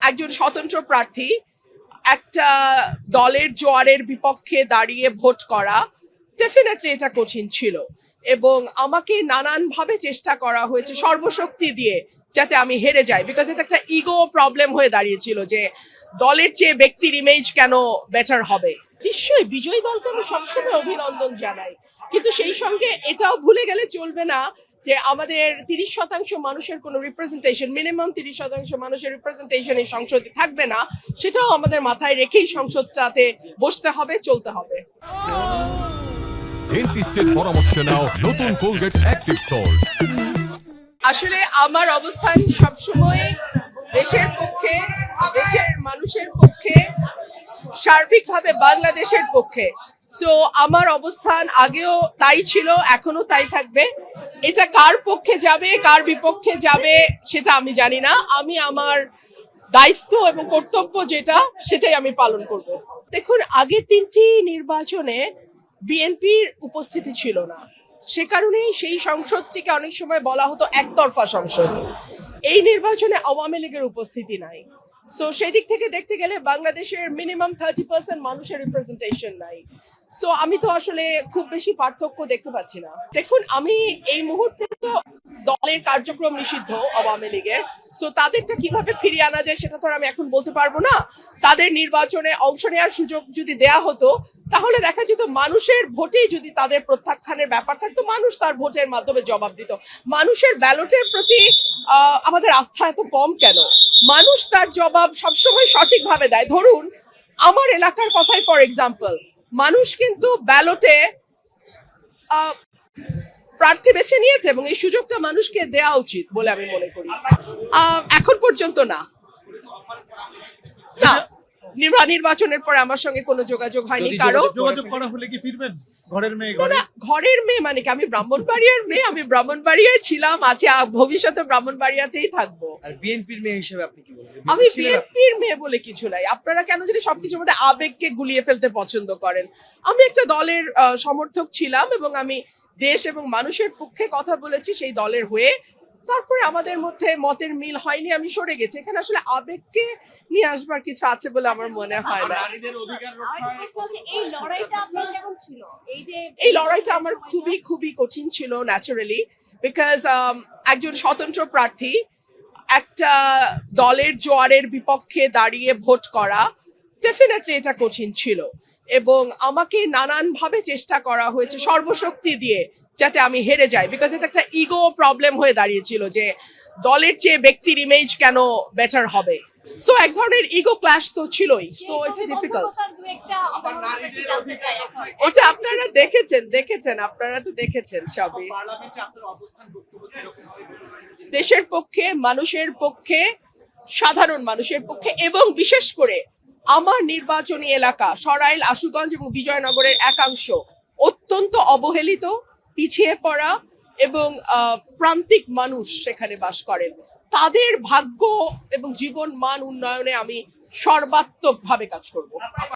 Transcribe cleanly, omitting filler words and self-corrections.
একজন স্বতন্ত্র প্রার্থী একটা দলের জোয়ারের বিপক্ষে দাঁড়িয়ে ভোট করা ডেফিনেটলি এটা কঠিন ছিল এবং আমাকে নানানভাবে চেষ্টা করা হয়েছে সর্বশক্তি দিয়ে যাতে আমি হেরে যাই, বিকজ এটা একটা ইগো প্রবলেম হয়ে দাঁড়িয়েছিল যে দলের চেয়ে ব্যক্তির ইমেজ কেন বেটার হবে। নিশ্চয়ই বিজয়ী দলকে আমি সবসময় অভিনন্দন জানাই, কিন্তু সেই সঙ্গে এটাও ভুলে গেলে চলবে না যে আমাদের 30% মানুষের কোনো রিপ্রেজেন্টেশন, মিনিমাম 30% মানুষের রিপ্রেজেন্টেশন এই সংসদে থাকবে না, সেটাও আমাদের মাথায় রেখেই সংসদটাতে বসতে হবে, চলতে হবে। ডেন্টিস্টের পরামর্শ নাও নতুন কোলগেট অ্যাক্টিভ সল্ট। আসলে আমার অবস্থান সবসময় দেশের পক্ষে, দেশের মানুষের পক্ষে, সার্বিকভাবে বাংলাদেশের পক্ষে। সো আমার অবস্থান আগেও তাই ছিল, এখনো তাই থাকবে। এটা কার পক্ষে যাবে কার বিপক্ষে যাবে সেটা আমি জানি না। আমি আমার দায়িত্ব এবং কর্তব্য যেটা সেটাই আমি পালন করব। দেখুন, আগের 3টি নির্বাচনে বিএনপির উপস্থিতি ছিল না, সে কারণেই সেই সংসদটিকে অনেক সময় বলা হতো একতরফা সংসদ। এই নির্বাচনে আওয়ামী লীগের উপস্থিতি নাই। সো সেই দিক থেকে দেখতে গেলে বাংলাদেশের মিনিমাম 30% মানুষের রিপ্রেজেন্টেশন নাই। সো আমি তো আসলে খুব বেশি পার্থক্য দেখতে পাচ্ছি না। দেখুন, আমি এই মুহূর্তে তো দলের কার্যক্রম নিষিদ্ধ আওয়ামী লীগের, সো তাদেরটা কিভাবে ফিরিয়ে আনা যায় সেটা তো আমি এখন বলতে পারবো না। তাদের নির্বাচনে অংশ নেওয়ার সুযোগ যদি দেয়া হতো তাহলে দেখা যেত মানুষের ভোটেই যদি তাদের প্রত্যাখ্যানের ব্যাপার থাকতো, মানুষ তার ভোটের মাধ্যমে জবাব দিত। মানুষের ব্যালটের প্রতি আমাদের আস্থা এত কম কেন? মানুষ তার জবাব সবসময় সঠিকভাবে দেয়। ধরুন আমার এলাকার কথাই ফর এক্সাম্পল, মানুষ কিন্তু ব্যালটে প্রার্থী বেছে নিয়েছে এবং এই সুযোগটা মানুষকে দেওয়া উচিত বলে আমি মনে করি। এখন পর্যন্ত না, নির্বাচনের পরে আমার সঙ্গে কোনো যোগাযোগ হয়নি। কারো যোগাযোগ করা হলে কি ফিরবেন? ঘরের মেয়ে ঘরের মেয়ে মানে কি? আমি ব্রাহ্মণবাড়িয়ার মেয়ে, আমি ব্রাহ্মণবাড়িয়ায় ছিলাম, আছি, ভবিষ্যতে ব্রাহ্মণবাড়িয়াতেই থাকবো। আর বিএনপির মেয়ে হিসেবে আপনি কি বলবেন? আমি বিএনপির মেয়ে বলে কিছু নাই। আপনারা কেন যদি সবকিছুর মধ্যে আবেগকে গুলিয়ে ফেলতে পছন্দ করেন? আমি একটা দলের সমর্থক ছিলাম এবং আমি দেশ এবং মানুষের পক্ষে কথা বলেছি সেই দলের হয়ে। তারপরে আমাদের মধ্যে মতের মিল হয়নি, আমি সরে গেছি। এখানে আসলে আবেগকে নিয়ে আসবার কিছু আছে বলে আমার মনে হয় না। এই লড়াইটা আমার খুবই খুবই কঠিন ছিল ন্যাচারালি, বিকজ একজন স্বতন্ত্র প্রার্থী একটা দলের জোয়ারের বিপক্ষে দাঁড়িয়ে ভোট করা ডেফিনেটলি এটা কঠিন ছিল এবং আমাকে নানানভাবে চেষ্টা করা হয়েছে সর্বশক্তি দিয়ে যাতে আমি হেরে যাই, বিকজ এটা একটা ইগো প্রবলেম হয়ে দাঁড়িয়েছিল যে দলের চেয়ে ব্যক্তির ইমেজ কেন বেটার হবে। সো এক ধরনের ইগো ক্ল্যাশ তো ছিলই। সো এটা ডিফিকাল্ট। ওটা আপনারা দেখেছেন আপনারা তো দেখেছেন সবই। দেশের পক্ষে, মানুষের পক্ষে, সাধারণ মানুষের পক্ষে এবং বিশেষ করে আমার নির্বাচনী এলাকা সরাইল, আশুগঞ্জ এবং বিজয়নগরের একাংশ অত্যন্ত অবহেলিত, পিছিয়ে পড়া এবং প্রান্তিক মানুষ সেখানে বাস করেন। তাদের ভাগ্য এবং জীবন মান উন্নয়নে আমি সর্বাত্মকভাবে কাজ করব।